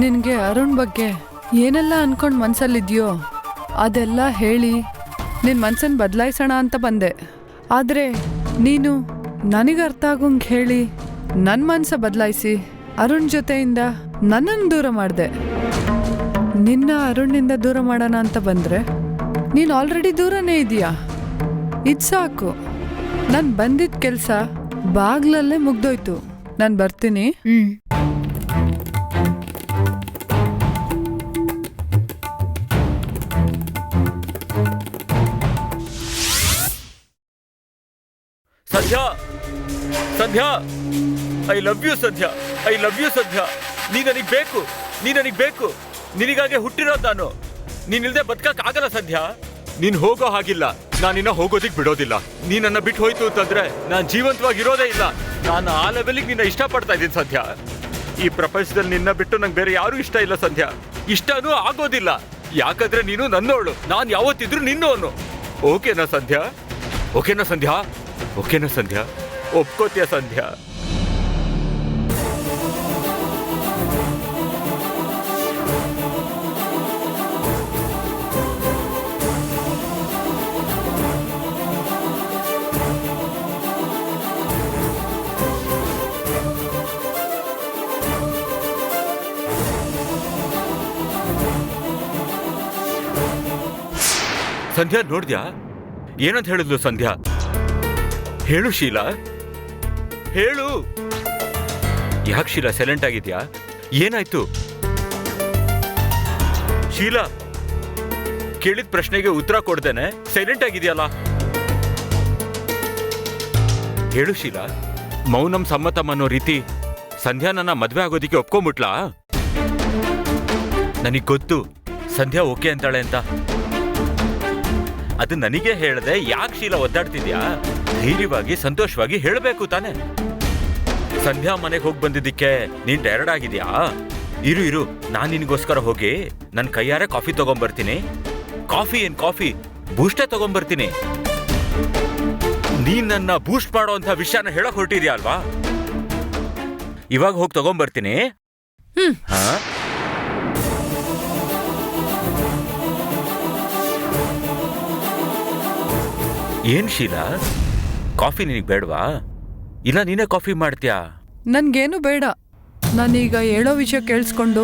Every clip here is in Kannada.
ನಿನಗೆ ಅರುಣ್ ಬಗ್ಗೆ ಏನೆಲ್ಲ ಅನ್ಕೊಂಡು ಮನಸ್ಸಲ್ಲಿದೆಯೋ ಅದೆಲ್ಲ ಹೇಳಿ ನಿನ್ನ ಮನಸ್ಸನ್ನು ಬದಲಾಯಿಸೋಣ ಅಂತ ಬಂದೆ. ಆದರೆ ನೀನು ನನಗೆ ಅರ್ಥ ಆಗೋಂಗೆ ಹೇಳಿ ನನ್ನ ಮನಸ್ಸು ಬದಲಾಯಿಸಿ ಅರುಣ್ ಜೊತೆಯಿಂದ ನನ್ನನ್ನು ದೂರ ಮಾಡಿದೆ. ನಿನ್ನ ಅರುಣ್ನಿಂದ ದೂರ ಮಾಡೋಣ ಅಂತ ಬಂದರೆ ನೀನು ಆಲ್ರೆಡಿ ದೂರನೇ ಇದೆಯಾ. ಇದು ಸಾಕು, ನಾನು ಬಂದಿದ್ದ ಕೆಲಸ ಬಾಗ್ಲಲ್ಲೇ ಮುಗ್ದೋಯ್ತು. ನಾನು ಬರ್ತೀನಿ. Sandhya, Sandhya, I love you Sandhya, I love you Sandhya. ನೀ ನನಗೆ ಬೇಕು, ನೀ ನನಗೆ ಬೇಕು. ನಿನಗಾಗೆ ಹುಟ್ಟಿರೋದು ನಾನು. ನೀನಿಲ್ದೆ ಬದುಕಕ್ ಆಗಲ್ಲ ಸಂಧ್ಯಾ. ನೀನ್ ಹೋಗೋ ಹಾಗಿಲ್ಲ, ನಾನಿನ್ನ ಹೋಗೋದಿಕ್ ಬಿಡೋದಿಲ್ಲ. ನೀ ನನ್ನ ಬಿಟ್ಟು ಹೋಯ್ತು ಅಂತಂದ್ರೆ ನಾನು ಜೀವಂತವಾಗಿರೋದೇ ಇಲ್ಲ. ನಾನು ಆ ಲೆವೆಲಿಗೆ ನಿನ್ನ ಇಷ್ಟಪಡ್ತಾ ಇದ್ದೀನಿ ಸಂಧ್ಯಾ. ಈ ಪ್ರಪಂಚದಲ್ಲಿ ನಿನ್ನ ಬಿಟ್ಟು ನಂಗೆ ಬೇರೆ ಯಾರು ಇಷ್ಟ ಇಲ್ಲ ಸಂಧ್ಯಾ. ಇಷ್ಟನೂ ಆಗೋದಿಲ್ಲ, ಯಾಕಂದ್ರೆ ನೀನು ನನ್ನೋಳು, ನಾನು ಯಾವತ್ತಿದ್ರು ನಿನ್ನೋನು. ಓಕೆನಾ ಸಂಧ್ಯಾ? ಓಕೆನಾ ಸಂಧ್ಯಾ? ಓಕೆನಾ ಸಂಧ್ಯಾ? ಒಪ್ಕೋತೀಯ ಸಂಧ್ಯಾ? ಸಂಧ್ಯಾ ನೋಡ್ದ್ಯಾ ಏನಂತ ಹೇಳಿದ್ಲು ಸಂಧ್ಯಾ? ಹೇಳು ಶೀಲಾ, ಹೇಳು. ಯಾಕೆ ಶೀಲಾ ಸೈಲೆಂಟ್ ಆಗಿದ್ಯಾ? ಏನಾಯ್ತು ಶೀಲಾ? ಕೇಳಿದ ಪ್ರಶ್ನೆಗೆ ಉತ್ತರ ಕೊಡ್ದೇನೆ ಸೈಲೆಂಟ್ ಆಗಿದೆಯಲ್ಲ? ಹೇಳು ಶೀಲಾ, ಮೌನಂ ಸಮ್ಮತಂ ಅನ್ನೋ ರೀತಿ ಸಂಧ್ಯಾ ನನ್ನ ಮದ್ವೆ ಆಗೋದಿಕ್ಕೆ ಒಪ್ಕೊಂಡ್ಬಿಟ್ಲಾ? ನನಗ್ ಗೊತ್ತು ಸಂಧ್ಯಾ ಓಕೆ ಅಂತಾಳೆ ಅಂತ. ಅದು ನನಗೆ ಹೇಳದೆ ಯಾಕೆ ಶೀಲಾ ಒದ್ದಾಡ್ತಿದ್ಯಾ? ಧೈರ್ಯವಾಗಿ ಸಂತೋಷವಾಗಿ ಹೇಳಬೇಕು ತಾನೆ. ಸಂಧ್ಯಾ ಮನೆಗೆ ಹೋಗಿ ಬಂದಿದ್ದಕ್ಕೆ ನೀನ್ ಟೈರ್ಡ್ ಆಗಿದ್ಯಾ? ಇರು ಇರು, ನಾನ್ ನಿನಗೋಸ್ಕರ ಹೋಗಿ ನನ್ನ ಕೈಯಾರೆ ಕಾಫಿ ತಗೊಂಡ್ಬರ್ತೀನಿ. ಕಾಫಿ ಏನ್ ಕಾಫಿ, ಬೂಸ್ಟೇ ತಗೊಂಡ್ಬರ್ತೀನಿ. ನೀನ್ ನನ್ನ ಬೂಸ್ಟ್ ಮಾಡೋ ಅಂತ ವಿಷಯನ ಹೇಳಕ್ ಹೊರಟಿದ್ಯಾ ಅಲ್ವಾ? ಇವಾಗ ಹೋಗಿ ತಗೊಂಡ್ಬರ್ತೀನಿ. ಹಾ, ಏನ್ ಶೀಲಾ, ಕಾಫಿ ನಿನಗೆ ಬೇಡವಾ? ಇಲ್ಲ ನೀನೇ ಕಾಫಿ ಮಾಡ್ತೀಯಾ? ನನ್ಗೇನು ಬೇಡ. ನಾನೀಗ ಹೇಳೋ ವಿಷಯ ಕೇಳಿಸ್ಕೊಂಡು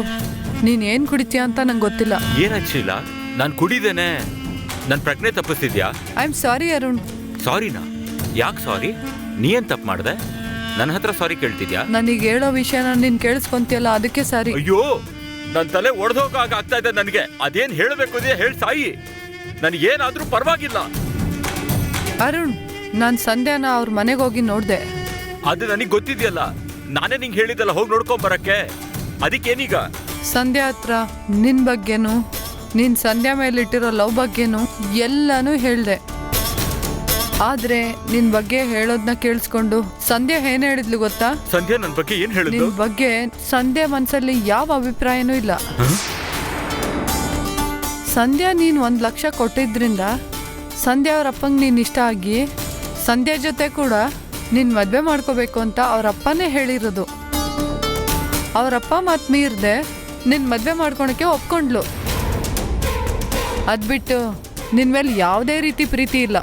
ನೀನ್ ಏನ್ ಕುಡಿತೀಯ ಅಂತ ನಂಗೆ ಗೊತ್ತಿಲ್ಲ. ಏನಾಯ್ತು ಶೀಲಾ? ನಾನು ಕುಡಿದೇನೆ. ನನ್ನ ಪ್ರಜ್ಞೆ ತಪ್ಪಿಸ್ತಿದ್ಯಾ? I am sorry Arun. ಸಾರಿನಾ? ಯಾಕೆ ಸಾರಿ? ನೀ ಏನ್ ತಪ್ಪು ಮಾಡ್ದೆ? ನನ್ನ ಹತ್ರ ಸಾರಿ ಕೇಳ್ತಿದ್ಯಾ? ನನಗೆ ಹೇಳೋ ವಿಷಯನ ನೀನ್ ಕೇಳಿಸ್ಕೊಂತಿಯಲ್ಲ, ಅದಕ್ಕೆ ಸಾರಿ. ಅಯ್ಯೋ, ನನ್ನ ತಲೆ ಒಡೆದೋಗಾಗ ಆಗ್ತಾ ಇದೆ ನನಗೆ. ಅದೇನ್ ಹೇಳಬೇಕು ಅಂದ್ರೆ ಹೇಳಿ ಸಾಯಿ, ನನಗೇನಾದ್ರೂ ಪರವಾಗಿಲ್ಲ. ಅರುಣ್, ನಾನ್ ಸಂಧ್ಯಾನ ಅವ್ರ ಮನೆಗೆ ಹೋಗಿ ನೋಡ್ದೆ. ಅದು ನನಗೆ ಗೊತ್ತಿದ್ಯಲ್ಲ, ನಾನೇ ನಿಂಗೆ ಹೇಳಿದ್ದಲ್ಲ ಹೋಗಿ ನೋಡ್ಕೊಂಡ್ ಬರಕ್ಕೆ. ಅದಕ್ಕೇನೀಗ? ಸಂಧ್ಯಾ ಹತ್ರ ನಿನ್ ಬಗ್ಗೆನು, ನೀನ್ ಸಂಧ್ಯಾ ಮೇಲಿಟ್ಟಿರೋ ಲವ್ ಬಗ್ಗೆನು ಎಲ್ಲಾನು ಹೇಳ್ದೆ. ಆದ್ರೆ ನಿನ್ ಬಗ್ಗೆ ಹೇಳೋದ್ನ ಕೇಳಿಸ್ಕೊಂಡು ಸಂಧ್ಯಾ ಏನ್ ಹೇಳಿದ್ಲು ಗೊತ್ತಾ? ಸಂಧ್ಯಾ ನನ್ನ ಬಗ್ಗೆ ಏನ್ ಹೇಳಿದ್ಲು? ನಿನ್ ಬಗ್ಗೆ ಸಂಧ್ಯಾ ಮನ್ಸಲ್ಲಿ ಯಾವ ಅಭಿಪ್ರಾಯನೂ ಇಲ್ಲ. ಸಂಧ್ಯಾ ನೀನ್ 1 ಲಕ್ಷ ಕೊಟ್ಟಿದ್ರಿಂದ ಸಂಧ್ಯಾ ಅವ್ರ ಅಪ್ಪಂಗೆ ನೀನ್ ಇಷ್ಟ ಆಗಿ ಸಂಧ್ಯಾ ಜೊತೆ ಕೂಡ ನೀನ್ ಮದ್ವೆ ಮಾಡ್ಕೋಬೇಕು ಅಂತ ಅವ್ರಪ್ಪನೇ ಹೇಳಿರೋದು. ಅವ್ರಪ್ಪ ಮಾತ್ ಮೀರ್ದೆ ನಿನ್ ಮದ್ವೆ ಮಾಡ್ಕೊಳಕ್ಕೆ ಒಪ್ಕೊಂಡ್ಲು. ಅದ್ಬಿಟ್ಟು ನಿನ್ ಮೇಲೆ ಯಾವುದೇ ರೀತಿ ಪ್ರೀತಿ ಇಲ್ಲ.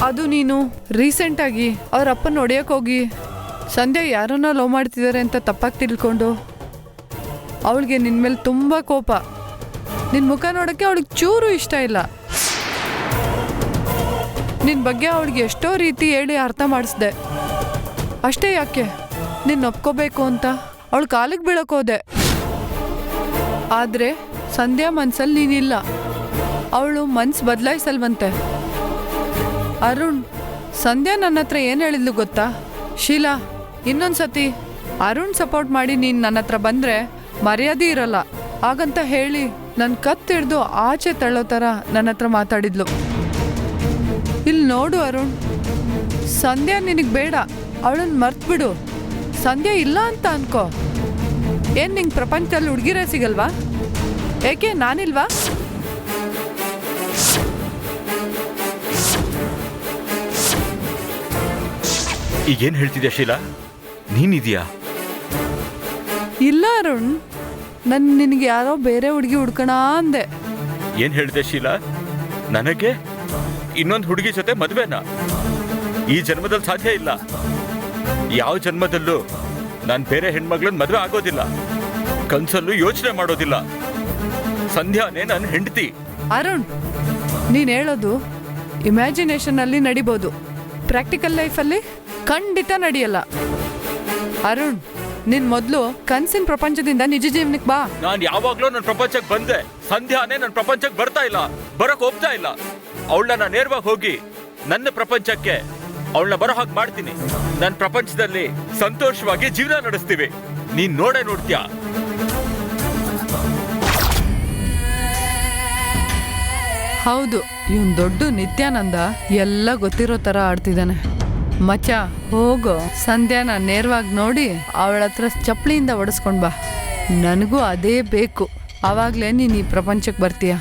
ಅದು ನೀನು ರೀಸೆಂಟಾಗಿ ಅವ್ರಪ್ಪನ ಹೊಡೆಯಕ್ಕೆ ಹೋಗಿ ಸಂಧ್ಯಾ ಯಾರನ್ನ ಲವ್ ಮಾಡ್ತಿದ್ದಾರೆ ಅಂತ ತಪ್ಪಾಗಿ ತಿಳ್ಕೊಂಡು ಅವಳಿಗೆ ನಿನ್ ಮೇಲೆ ತುಂಬ ಕೋಪ. ನಿನ್ನ ಮುಖ ನೋಡೋಕ್ಕೆ ಅವಳಿಗೆ ಚೂರು ಇಷ್ಟ ಇಲ್ಲ. ನಿನ್ನ ಬಗ್ಗೆ ಅವಳಿಗೆ ಎಷ್ಟೋ ರೀತಿ ಹೇಳಿ ಅರ್ಥ ಮಾಡಿಸ್ದೆ. ಅಷ್ಟೇ ಯಾಕೆ ನಿನ್ನ ಒಪ್ಕೋಬೇಕು ಅಂತ ಅವಳು ಕಾಲಿಗೆ ಬೀಳಕ್ಕೆ ಹೋದೆ. ಆದ್ರೆ ಸಂಧ್ಯಾ ಮನ್ಸಲ್ಲಿ ನೀನಿಲ್ಲ. ಅವಳು ಮನ್ಸು ಬದಲಾಯಿಸಲ್ವಂತೆ. ಅರುಣ್, ಸಂಧ್ಯಾ ನನ್ನ ಹತ್ರ ಏನು ಹೇಳಿದ್ಲು ಗೊತ್ತಾ? ಶೀಲಾ, ಇನ್ನೊಂದ್ಸತಿ ಅರುಣ್ ಸಪೋರ್ಟ್ ಮಾಡಿ ನೀನು ನನ್ನ ಹತ್ರ ಬಂದ್ರೆ ಮರ್ಯಾದೆ ಇರಲ್ಲ ಹಾಗಂತ ಹೇಳಿ ನನ್ನ ಕತ್ತಿಡ್ದು ಆಚೆ ತಳ್ಳೋ ಥರ ನನ್ನ ಹತ್ರ ಮಾತಾಡಿದ್ಲು. ಇಲ್ಲಿ ನೋಡು ಅರುಣ್, ಸಂಧ್ಯಾ ನಿನಗೆ ಬೇಡ, ಅವಳನ್ನ ಮರ್ತ್ಬಿಡು. ಸಂಧ್ಯಾ ಇಲ್ಲ ಅಂತ ಅನ್ಕೋ. ಏನು ನಿಂಗೆ ಪ್ರಪಂಚದಲ್ಲಿ ಹುಡುಗಿರೇ ಸಿಗಲ್ವಾ? ಏಕೆ ನಾನಿಲ್ವಾ? ಈಗೇನು ಹೇಳ್ತಿದ್ಯಾ ಶೀಲಾ? ನೀನಿದ್ಯಾ? ಇಲ್ಲ ಅರುಣ್, ನಿನಗೆ ಯಾರೋ ಬೇರೆ ಹುಡುಗಿ ಹುಡ್ಕೋಣ ಅಂದೆ. ಏನು ಹೇಳಿದೆ ಶೀಲಾ? ನನಗೆ ಇನ್ನೊಂದು ಹುಡುಗಿ ಜೊತೆ ಮದುವೆನಾ? ಈ ಜನ್ಮದಲ್ಲಿ ಸಾಧ್ಯ ಇಲ್ಲ. ಯಾವ ಜನ್ಮದಲ್ಲೂ ನಾನು ಬೇರೆ ಹೆಣ್ಮಗಳನ್ನ ಮದುವೆ ಆಗೋದಿಲ್ಲ. ಕನ್ಸಲ್ಲೂ ಯೋಚನೆ ಮಾಡೋದಿಲ್ಲ. ಸಂಧ್ಯಾನೇ ನನ್ನ ಹೆಂಡತಿ. ಅರುಣ್, ನೀನು ಹೇಳೋದು ಇಮ್ಯಾಜಿನೇಷನ್ ಅಲ್ಲಿ ನಡಿಬೋದು, ಪ್ರಾಕ್ಟಿಕಲ್ ಲೈಫಲ್ಲಿ ಖಂಡಿತ ನಡೆಯಲ್ಲ. ಅರುಣ್, ನಿನ್ ಮೊದಲು ಕನ್ಸಿನ ಪ್ರಪಂಚದಿಂದ ನಿಜ ಜೀವನಕ್ಕೆ ಬಾ. ನಾನು ಯಾವಾಗ್ಲೂ ನನ್ನ ಪ್ರಪಂಚಕ್ಕೆ ಬಂದೆ. ಸಂಧ್ಯಾನೇ ನನ್ನ ಪ್ರಪಂಚಕ್ಕೆ ಬರ್ತಾ ಇಲ್ಲ, ಬರಕ್ ಹೋಗ್ತಾ ಇಲ್ಲ. ಅವಳನ್ನ ನೇರವಾಗಿ ಹೋಗಿ ನನ್ನ ಪ್ರಪಂಚಕ್ಕೆ ಅವಳನ್ನ ಬರೋ ಹಾಗೆ ಮಾಡ್ತೀನಿ. ನನ್ನ ಪ್ರಪಂಚದಲ್ಲಿ ಸಂತೋಷವಾಗಿ ಜೀವನ ನಡೆಸ್ತೀವಿ. ನೀನ್ ನೋಡೇ ನೋಡ್ತೀಯ. ಹೌದು, ಇವನ್ ದೊಡ್ಡ ನಿತ್ಯಾನಂದ ಎಲ್ಲ ಗೊತ್ತಿರೋ ತರ ಆಡ್ತಿದ್ದಾನೆ. ಮಚ್ಚ, ಹೋಗೋ, ಸಂಧ್ಯಾನ ನೇರವಾಗಿ ನೋಡಿ ಅವಳ ಹತ್ರ ಚಪ್ಪಲಿಯಿಂದ ಒಡಿಸ್ಕೊಂಡ್ ಬಾ. ನನಗೂ ಅದೇ ಬೇಕು. ಆವಾಗ್ಲೇ ನೀನು ಈ ಪ್ರಪಂಚಕ್ಕೆ ಬರ್ತೀಯ.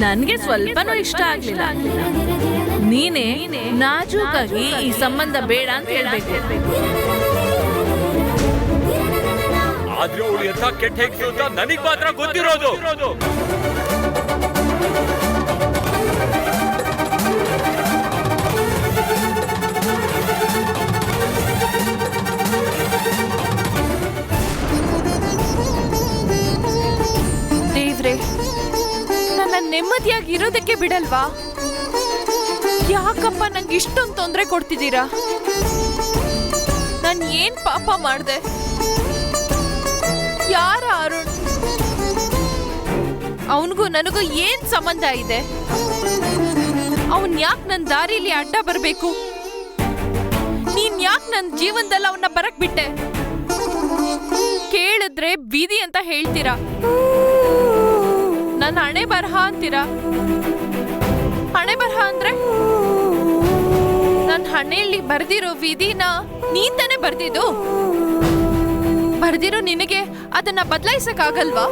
ನನ್ಗೆ ಸ್ವಲ್ಪನೂ ಇಷ್ಟ ಆಗ್ಲಿಲ್ಲ. ನೀನೇ ನಾಜೂಕಾಗಿ ಈ ಸಂಬಂಧ ಬೇಡ ಅಂತ ಹೇಳ್ಬೇಕು. ಆದ್ರೆ ಅವಳು ಎಂಥ ಕೆಟ್ಟ ಹೆಂಗಸು ಅಂತ ನನಗ್ ಮಾತ್ರ ಗೊತ್ತಿರೋದು. ದೇವ್ರೆ, ನನ್ನ ನೆಮ್ಮದಿಯಾಗಿ ಇರೋದಕ್ಕೆ ಬಿಡಲ್ವಾ? ಯಾಕಪ್ಪ ನಂಗೆ ಇಷ್ಟೊಂದು ತೊಂದರೆ ಕೊಡ್ತಿದ್ದೀರಾ? ನಾನು ಏನ್ ಪಾಪ ಮಾಡ್ದೆ? ಯಾರ ಅರುಣ್? ಅವನಿಗೂ ನನಗೂ ಏನ್ ಸಂಬಂಧ ಇದೆ? ಅವನ್ ಯಾಕೆ ನನ್ನ ದಾರಿಲಿ ಅಡ್ಡ ಬರ್ಬೇಕು? ನೀನ್ ಯಾಕೆ ನನ್ನ ಜೀವನದಲ್ಲಿ ಅವನ್ನ ಬರಕ್ ಬಿಟ್ಟೆ? ಕೇಳಿದ್ರೆ ಬೀದಿ ಅಂತ ಹೇಳ್ತೀರಾ, ನನ್ನ ಹಣೆ ಬರಹ ಅಂತೀರಾ. ಹಣೆ ಬರಹ ಅಂದ್ರೆ ನನ್ನ ಹಣೆಯಲ್ಲಿ ಬರ್ದಿರೋ ವಿಧಿನ ನೀನ್ ತಾನೇ ಬರ್ದಿದ್ದು. ಬರ್ದಿರೋ ನಿನಗೆ ಅದನ್ನ ಬದಲಾಯಿಸಕ್ಕಾಗಲ್ವಾ?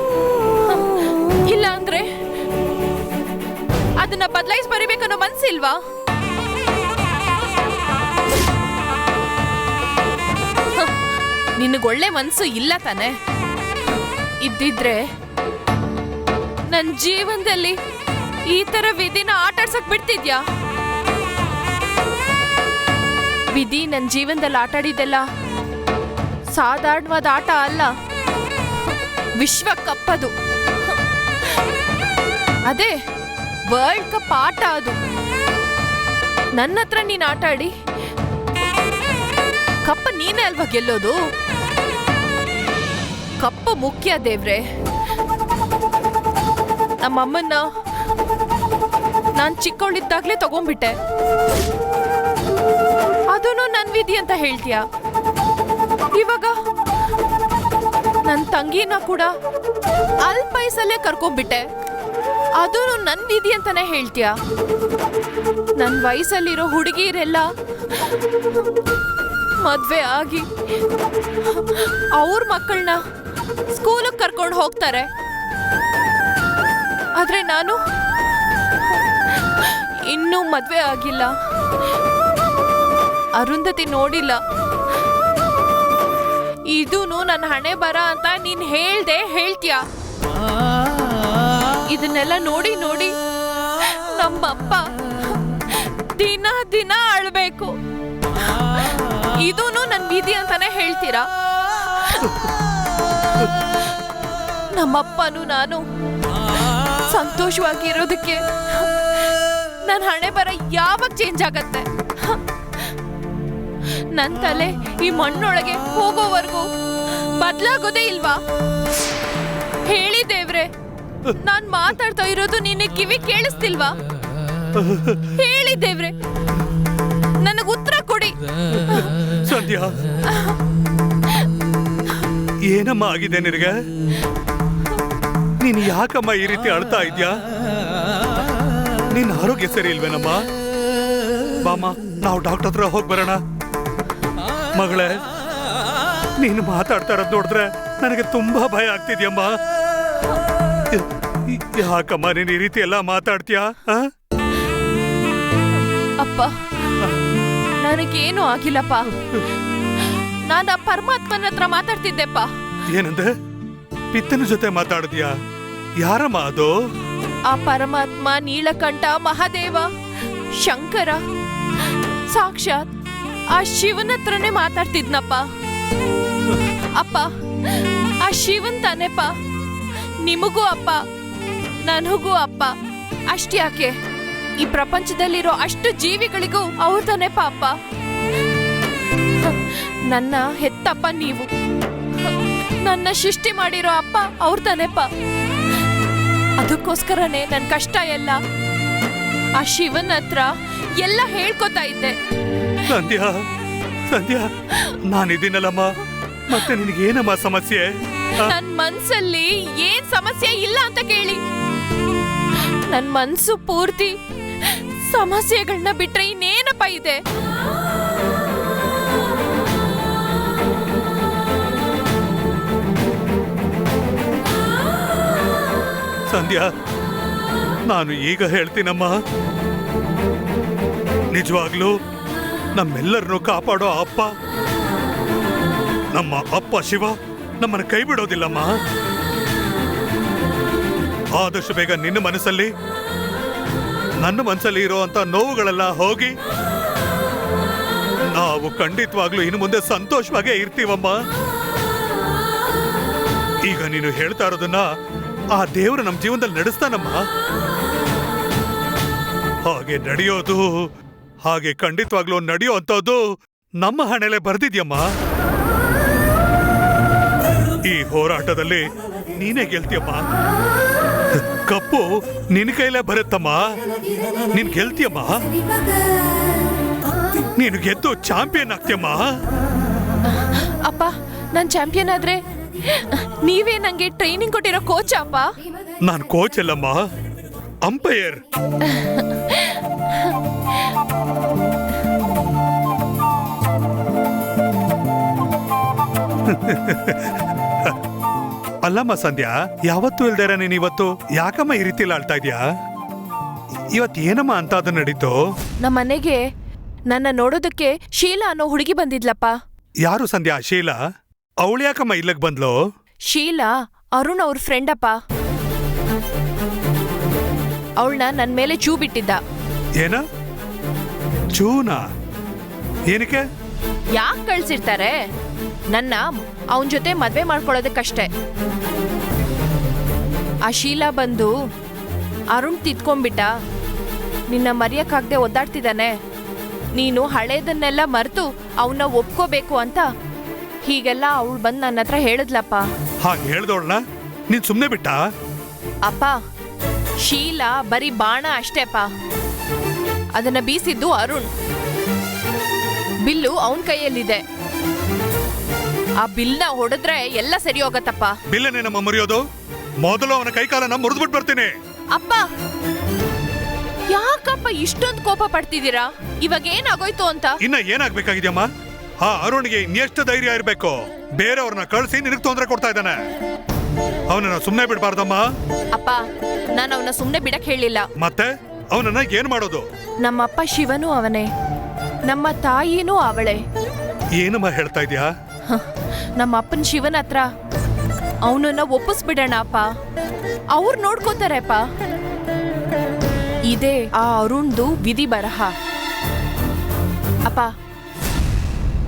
ಇಲ್ಲ ಅಂದ್ರೆ ಅದನ್ನ ಬದಲಾಯಿಸಿ ಬರಿಬೇಕನ್ನೋ ಮನ್ಸಿಲ್ವಾ? ನಿನಗೊಳ್ಳೆ ಮನ್ಸು ಇಲ್ಲ ತಾನೆ? ಇದ್ದಿದ್ರೆ ನನ್ನ ಜೀವನದಲ್ಲಿ ಈ ತರ ವಿಧಿನ ಆಟಾಡ್ಸಕ್ ಬಿಡ್ತಿದ್ಯಾ? ವಿಧಿ ನನ್ನ ಜೀವನದಲ್ಲಿ ಆಟಾಡಿದೆಲ್ಲ ಸಾಧಾರಣವಾದ ಆಟ ಅಲ್ಲ, ವಿಶ್ವಕಪ್ ಅದು. ಅದೇ ವರ್ಲ್ಡ್ ಕಪ್ ಆಟ ಅದು. ನನ್ನ ಹತ್ರ ನೀನ್ ಆಟಾಡಿ ಕಪ್ಪ ನೀನೇ ಅಲ್ವಾ ಗೆಲ್ಲೋದು? ಕಪ್ಪು ಮುಖ್ಯ ದೇವ್ರೆ. ನಮ್ಮಮ್ಮನ್ನ ನಾನ್ ಚಿಕ್ಕವಳಿದ್ದಾಗ್ಲೇ ತಗೊಂಡ್ಬಿಟ್ಟೆ. ಅದನ್ನು ನನ್ ವಿಧಿ ಅಂತ ಹೇಳ್ತೀಯ. ಇವಾಗ ನನ್ ತಂಗಿನ ಕೂಡ ಅಲ್ಪ ವಯಸ್ಸಲ್ಲೇ ಕರ್ಕೊಂಡ್ಬಿಟ್ಟೆ. ಅದನ್ನು ನನ್ ವಿಧಿ ಅಂತಾನೆ ಹೇಳ್ತೀಯ. ನನ್ ವಯಸ್ಸಲ್ಲಿರೋ ಹುಡುಗಿಯರೆಲ್ಲ ಮದ್ವೆ ಆಗಿ ಅವ್ರ ಮಕ್ಕಳನ್ನ ಸ್ಕೂಲಿಗೆ ಕರ್ಕೊಂಡು ಹೋಗ್ತಾರೆ. ಆದ್ರೆ ನಾನು ಇನ್ನೂ ಮದ್ವೆ ಆಗಿಲ್ಲ, ಅರುಂಧತಿ ನೋಡಿಲ್ಲ. ಇದೂನು ನನ್ನ ಹಣೆ ಬರ ಅಂತ ನೀನ್ ಹೇಳ್ದೆ ಹೇಳ್ತೀಯ. ಇದನ್ನೆಲ್ಲ ನೋಡಿ ನೋಡಿ ನಮ್ಮಪ್ಪ ದಿನ ದಿನ ಅಳ್ಬೇಕು. ಇದೂನು ನನ್ ವಿಧಿ ಅಂತಾನೆ ಹೇಳ್ತೀರಾ? ನಮ್ಮಪ್ಪನು ನಾನು ಸಂತೋಷವಾಗಿರೋದಕ್ಕೆ ನನ್ನ ಹಣೆ ಬರ ಯಾವಾಗ ಚೇಂಜ್ ಆಗತ್ತೆ? ನನ್ ತಲೆ ಈ ಮಣ್ಣೊಳಗೆ ಹೋಗೋವರೆಗೂ ಬದ್ಲಾಗೋದೇ ಇಲ್ವಾ? ಹೇಳಿ ದೇವ್ರೆ, ನಾನ್ ಮಾತಾಡ್ತಾ ಇರೋದು ನಿನ್ನ ಕಿವಿ ಕೇಳಿಸ್ತಿಲ್ವಾ? ಹೇಳಿ ದೇವ್ರೆ, ನನಗ್ ಉತ್ತರ ಕೊಡಿ. ಸಂಧ್ಯಾ, ಏನಮ್ಮ ಆಗಿದೆ ನಿನಗೆ? ನೀನು ಯಾಕಮ್ಮ ಈ ರೀತಿ ಅಳ್ತಾ ಇದ್ಯಾ? ನಿನ್ನ ಆರೋಗ್ಯ ಸರಿ ಇಲ್ವೇನಮ್ಮ? ಬಾಮ್ಮ, ನಾವು ಡಾಕ್ಟರ್ ಹತ್ರ ಹೋಗಿ ಬರೋಣ. ಮಗಳೇ, ನೀನು ಮಾತಾಡ್ತಾ ಇರೋದು ನೋಡಿದ್ರೆ ನನಗೆ ತುಂಬಾ ಭಯ ಆಗ್ತಿದ್ಯಮ್ಮ. ಯಾಕಮ್ಮ ನೀನು ಈ ರೀತಿ ಎಲ್ಲ ಮಾತಾಡ್ತೀಯಾ? ಅಪ್ಪ, ನನಗೇನು ಆಗಿಲ್ಲಪ್ಪ. ನಾನು ಆ ಪರಮಾತ್ಮನ ಹತ್ರ ಮಾತಾಡ್ತಿದ್ದೆಪ್ಪ. ಏನಂದೆ? ಪಿತ್ತನ ಜೊತೆ ಮಾತಾಡ್ತೀಯಾ? ಯಾರಮ್ಮ ಅದು? ಆ ಪರಮಾತ್ಮ ನೀಲಕಂಠ, ಮಹಾದೇವ, ಶಂಕರ, ಸಾಕ್ಷಾತ್ ಆ ಶಿವನ ಹತ್ರನೇ ಮಾತಾಡ್ತಿದ್ನಪ್ಪ. ಅಪ್ಪ, ಆ ಶಿವನ್ ತಾನೇಪ್ಪ ನಿಮಗೂ ಅಪ್ಪ, ನನಗೂ ಅಪ್ಪ. ಅಷ್ಟ್ಯಾಕೆ, ಈ ಪ್ರಪಂಚದಲ್ಲಿರೋ ಅಷ್ಟು ಜೀವಿಗಳಿಗೂ ಅವ್ರ ತಾನೇಪ್ಪ ಅಪ್ಪ. ನನ್ನ ಹೆತ್ತಪ್ಪ ನೀವು, ನನ್ನ ಸೃಷ್ಟಿ ಮಾಡಿರೋ ಅಪ್ಪ ಅವ್ರ ತಾನೇಪ್ಪ. ಅದಕ್ಕೋಸ್ಕರನೇ ನನ್ನ ಕಷ್ಟ ಎಲ್ಲ ಆ ಶಿವನ ಹತ್ರ ಎಲ್ಲ ಹೇಳ್ಕೊತಾ ಇದ್ದೆ. ಸಂಧ್ಯಾ, ಸಂಧ್ಯಾ, ನಾನಿದ್ದೀನಲ್ಲಮ್ಮ. ಮತ್ತೆ ನಿನಗೇನಮ್ಮ ಸಮಸ್ಯೆ? ನನ್ ಮನ್ಸಲ್ಲಿ ಏನ್ ಸಮಸ್ಯೆ ಇಲ್ಲ ಅಂತ ಕೇಳಿ. ನನ್ ಮನ್ಸು ಪೂರ್ತಿ ಸಮಸ್ಯೆಗಳನ್ನ ಬಿಟ್ರೆ ಇನ್ನೇನಪ್ಪ ಇದೆ? ಸಂಧ್ಯಾ, ನಾನು ಈಗ ಹೇಳ್ತೀನಮ್ಮ. ನಿಜವಾಗ್ಲೂ ನಮ್ಮೆಲ್ಲರನ್ನು ಕಾಪಾಡೋ ಅಪ್ಪ, ನಮ್ಮ ಅಪ್ಪ ಶಿವ ನಮ್ಮನ್ನು ಕೈ ಬಿಡೋದಿಲ್ಲಮ್ಮ. ಆದಷ್ಟು ಬೇಗ ನಿನ್ನ ಮನಸ್ಸಲ್ಲಿ, ನನ್ನ ಮನಸ್ಸಲ್ಲಿ ಇರುವಂತ ನೋವುಗಳೆಲ್ಲ ಹೋಗಿ ನಾವು ಖಂಡಿತವಾಗ್ಲೂ ಇನ್ನು ಮುಂದೆ ಸಂತೋಷವಾಗೇ ಇರ್ತೀವಮ್ಮ. ಈಗ ನೀನು ಹೇಳ್ತಾ ಇರೋದನ್ನ ಆ ದೇವರು ನಮ್ಮ ಜೀವನದಲ್ಲಿ ನಡೆಸ್ತಾನಮ್ಮ. ಹಾಗೆ ನಡೆಯೋದು, ಹಾಗೆ ಖಂಡಿತವಾಗ್ಲೂ ನಡೆಯೋ ಅಂತದ್ದು ನಮ್ಮ ಹಣೆಲೆ ಬರ್ದಿದ್ಯಮ್ಮ. ಈ ಹೋರಾಟದಲ್ಲಿ ನೀನೇ ಗೆಲ್ತೀಯಮ್ಮ. ಕಪ್ಪು ನಿನ್ ಕೈಲೇ ಬರುತ್ತಮ್ಮ. ನೀನ್ ಗೆಲ್ತೀಯಮ್ಮ. ನೀನು ಗೆದ್ದು ಚಾಂಪಿಯನ್ ಆಗ್ತೀಯಮ್ಮ. ಅಪ್ಪ, ನಾನ್ ಚಾಂಪಿಯನ್ ಆದ್ರೆ ನೀವೇ ನಂಗೆ ಟ್ರೈನಿಂಗ್ ಕೊಟ್ಟಿರೋ ಕೋಚ್ ಅಪ್ಪ? ನಾನ್ ಕೋಚ್ ಅಲ್ಲಮ್ಮ, ಅಂಪೈರ್. ಅಲ್ಲಮ್ಮ ಸಂಧ್ಯಾ, ಯಾವತ್ತೂ ಇಲ್ದೇರ ನೀನ್ ಇವತ್ತು ಯಾಕಮ್ಮ ಈ ರೀತಿ ಆಳ್ತಾ ಇದ್ಯಾ? ಇವತ್ ಏನಮ್ಮ ಅಂತ ಅದು ನಡೀತು? ನಮ್ಮ ಮನೆಗೆ ನನ್ನ ನೋಡೋದಕ್ಕೆ ಶೀಲಾ ಅನ್ನೋ ಹುಡುಗಿ ಬಂದಿದ್ಲಪ್ಪ. ಯಾರು ಸಂಧ್ಯಾ? ಶೀಲಾ? ಅವಳು ಯಾಕಮ್ಮ ಇಲ್ಲಕ್ ಬಂದ್ಲು? ಶೀಲಾ ಅರುಣ್ ಅವ್ರ ಫ್ರೆಂಡ್ ಅಪ್ಪ. ಅವಳನ್ನ ನನ್ ಮೇಲೆ ಚೂ ಬಿಟ್ಟಿದ್ದ. ಏನ? ಚೂನಾ? ಏನಕ್ಕೆ? ಯಾಕೆ ಕಳ್ಸಿರ್ತಾರೆ? ನನ್ನ ಅವನ್ ಜೊತೆ ಮದ್ವೆ ಮಾಡ್ಕೊಳ್ಳೋದಕ್ಕಷ್ಟೇ. ಆ ಶೀಲಾ ಬಂದು ಅರುಣ್ ತಿದ್ಕೊಂಡ್ಬಿಟ್ಟ. ನಿನ್ನ ಮರೆಯಕ್ಕಾಗ್ದೆ ಒದ್ದಾಡ್ತಿದ್ದಾನೆ. ನೀನು ಹಳೇದನ್ನೆಲ್ಲ ಮರೆತು ಅವನ್ನ ಒಪ್ಕೋಬೇಕು ಅಂತ ಹೀಗೆಲ್ಲ ಅವಳು ಬಂದು ನನ್ನ ಹತ್ರ ಹೇಳಿದ್ಲಪ್ಪ. ಹಾಗೆ ಹೇಳ್ದವಳನ್ನ ನೀನ್ ಸುಮ್ನೆ ಬಿಟ್ಟ? ಅಪ್ಪ, ಶೀಲಾ ಬರೀ ಬಾಣ ಅಷ್ಟೇಪ್ಪ. ಅದನ್ನ ಬೀಸಿದ್ದು ಅರುಣ್. ಬಿಲ್ಲು ಅವನ್ ಕೈಯಲ್ಲಿದೆ. ಆ ಬಿಲ್ನ ಹೊಡೆದ್ರೆ ಎಲ್ಲ ಸರಿ ಹೋಗತ್ತಪ್ಪ. ಬಿಲ್ಲನೆ ನಮ್ಮ ಮರೆಯೋದು? ಮೊದಲು ಅವನ ಕೈಕಾಲನ್ನ ಮುರಿದ್ಬಿಟ್ಟು ಬರ್ತೀನಿ. ಅಪ್ಪ, ಯಾಕಪ್ಪ ಇಷ್ಟೊಂದು ಕೋಪ ಪಡ್ತಿದ್ದೀರಾ? ಇವಾಗ ಏನಾಗೋಯ್ತು ಅಂತ? ಇನ್ನ ಏನಾಗ್ಬೇಕಾಗಿದ್ಯಮ್ಮ? ಆ ಅರುಣ್ಗೆ ಇನ್ನೆಷ್ಟು ಧೈರ್ಯ ಇರ್ಬೇಕು? ಬೇರೆಯವ್ರನ್ನ ಕಳಿಸಿ ನಿನಗ್ ತೊಂದರೆ ಕೊಡ್ತಾ ಇದ್ದಾನೆ. ಅವನನ್ನ ಸುಮ್ನೆ ಬಿಡ್ಬಾರ್ದಮ್ಮ. ಅಪ್ಪ, ನಾನು ಅವನ ಸುಮ್ನೆ ಬಿಡಕ್ ಹೇಳಿಲ್ಲ. ಮತ್ತೆ ಅವನನ್ನ ಏನ್ ಮಾಡೋದು? ನಮ್ಮಪ್ಪ ಶಿವನೂ ಅವನೇ, ನಮ್ಮ ತಾಯಿನೂ ಅವಳೇ. ಏನಮ್ಮ ಹೇಳ್ತಾ ಇದ್ಯಾ? ನಮ್ಮ ಅಪ್ಪನ ಶಿವನ ಹತ್ರ ಅವನನ್ನ ಒಪ್ಪಿಸ್ಬಿಡೋಣ ಅಪ್ಪ. ಅವ್ರು ನೋಡ್ಕೋತಾರೆ ಅಪ್ಪ. ಇದೇ ಆ ಅರುಣ್ದು ವಿಧಿ ಬರಹ. ಅಪ್ಪ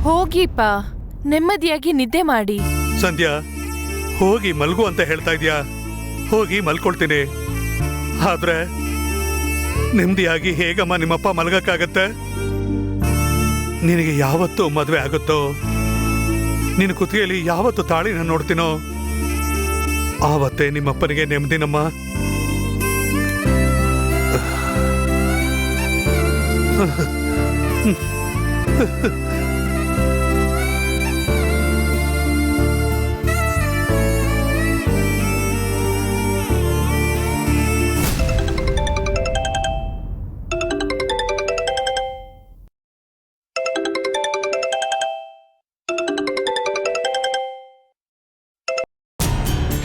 ಹೋಗಿಪ್ಪ, ನೆಮ್ಮದಿಯಾಗಿ ನಿದ್ದೆ ಮಾಡಿ. ಸಂಧ್ಯಾ, ಹೋಗಿ ಮಲ್ಗು ಅಂತ ಹೇಳ್ತಾ ಇದ್ಯಾ? ಹೋಗಿ ಮಲ್ಕೊಳ್ತೀನಿ. ಆದ್ರೆ ನೆಮ್ಮದಿಯಾಗಿ ಹೇಗಮ್ಮ ನಿಮ್ಮಪ್ಪ ಮಲ್ಗಕ್ಕಾಗತ್ತೆ? ನಿನಗೆ ಯಾವತ್ತು ಮದುವೆ ಆಗುತ್ತೋ, ನಿನ್ನ ಕುತ್ತಿಗೆಯಲ್ಲಿ ಯಾವತ್ತು ತಾಳಿನ ನೋಡ್ತೀನೋ ಆವತ್ತೇ ನಿಮ್ಮಪ್ಪನಿಗೆ ನೆಮ್ಮದಿನಮ್ಮ.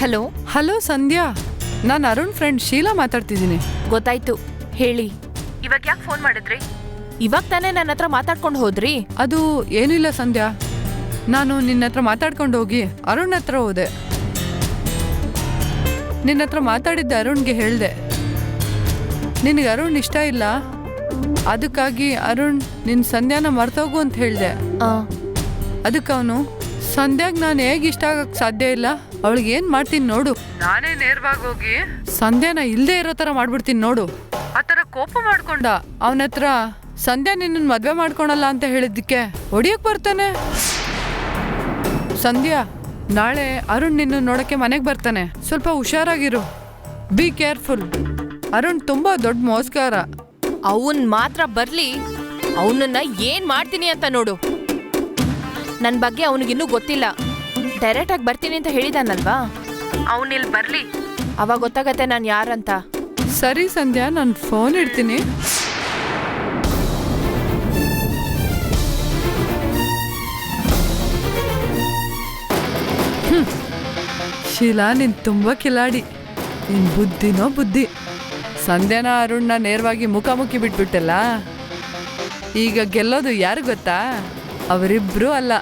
ಹಲೋ. ಹಲೋ ಸಂಧ್ಯಾ, ನಾನು ಅರುಣ್ ಫ್ರೆಂಡ್ ಶೀಲಾ ಮಾತಾಡ್ತಿದ್ದೀನಿ. ಗೊತ್ತಾಯ್ತು, ಹೇಳಿ. ಇವಾಗ ಯಾಕೆ ಫೋನ್ ಮಾಡಿದ್ರಿ? ಇವಾಗ ತಾನೇ ನನ್ನ ಹತ್ರ ಮಾತಾಡ್ಕೊಂಡು ಹೋದ್ರಿ. ಅದು ಏನಿಲ್ಲ ಸಂಧ್ಯಾ, ನಾನು ನಿನ್ನ ಹತ್ರ ಮಾತಾಡ್ಕೊಂಡು ಹೋಗಿ ಅರುಣ್ ಹತ್ರ ಹೋದೆ. ನಿನ್ನ ಹತ್ರ ಮಾತಾಡಿದ್ದೆ ಅರುಣ್ಗೆ ಹೇಳ್ದೆ, ನಿನಗೆ ಅರುಣ್ ಇಷ್ಟ ಇಲ್ಲ, ಅದಕ್ಕಾಗಿ ಅರುಣ್ ನಿನ್ನ ಸಂಧ್ಯಾನ ಮರ್ತೋಗು ಅಂತ ಹೇಳ್ದೆ. ಅದಕ್ಕೆ ಅವನು, ಸಂಧ್ಯಾಗ್ ನಾನು ಹೇಗೆ ಇಷ್ಟ ಆಗಕ್ಕೆ ಸಾಧ್ಯ ಇಲ್ಲ, ಅವಳಿಗೆ ಏನು ಮಾಡ್ತೀನಿ ನೋಡು, ನಾನೇ ನೇರವಾಗಿ ಹೋಗಿ ಸಂಧ್ಯಾನ ಇಲ್ಲದೆ ಇರೋ ಥರ ಮಾಡ್ಬಿಡ್ತೀನಿ ನೋಡು, ಆ ಥರ ಕೋಪ ಮಾಡ್ಕೊಂಡ. ಅವನ ಹತ್ರ ಸಂಧ್ಯಾ ನಿನ್ನ ಮದುವೆ ಮಾಡ್ಕೊಳಲ್ಲ ಅಂತ ಹೇಳಿದ್ದಕ್ಕೆ ಹೊಡಿಯಕ್ಕೆ ಬರ್ತಾನೆ. ಸಂಧ್ಯಾ, ನಾಳೆ ಅರುಣ್ ನಿನ್ನ ನೋಡಕ್ಕೆ ಮನೆಗೆ ಬರ್ತಾನೆ, ಸ್ವಲ್ಪ ಹುಷಾರಾಗಿರು, ಬಿ ಕೇರ್ಫುಲ್. ಅರುಣ್ ತುಂಬಾ ದೊಡ್ಡ ಮೋಸ್ಗಾರ. ಅವನ್ ಮಾತ್ರ ಬರ್ಲಿ, ಅವನನ್ನ ಏನ್ ಮಾಡ್ತೀನಿ ಅಂತ ನೋಡು. ನನ್ನ ಬಗ್ಗೆ ಅವನಿಗಿನ್ನೂ ಗೊತ್ತಿಲ್ಲ. ಡೈರೆಕ್ಟ್ ಆಗಿ ಬರ್ತೀನಿ ಅಂತ ಹೇಳಿದಾನಲ್ವಾ, ಅವನಿಲ್ಲಿ ಬರ್ಲಿ, ಅವಾಗ ಗೊತ್ತಾಗತ್ತೆ ನಾನು ಯಾರಂತ. ಸರಿ ಸಂಧ್ಯಾ, ನಾನು ಫೋನ್ ಇಡ್ತೀನಿ. ಶೀಲಾ, ನೀನ್ ತುಂಬಾ ಕಿಲಾಡಿ. ನಿನ್ ಬುದ್ಧಿನೋ ಬುದ್ಧಿ. ಸಂಧ್ಯಾನ ಅರುಣ್ನ ನೇರವಾಗಿ ಮುಖಾಮುಖಿ ಬಿಟ್ಬಿಟ್ಟಲ್ಲ. ಈಗ ಗೆಲ್ಲೋದು ಯಾರು ಗೊತ್ತಾ? ಅವರಿಬ್ರು ಅಲ್ಲ,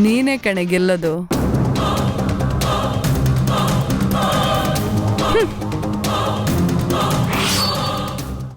ನೀನೇ ಕಣೆ ಗೆಲ್ಲೋದು.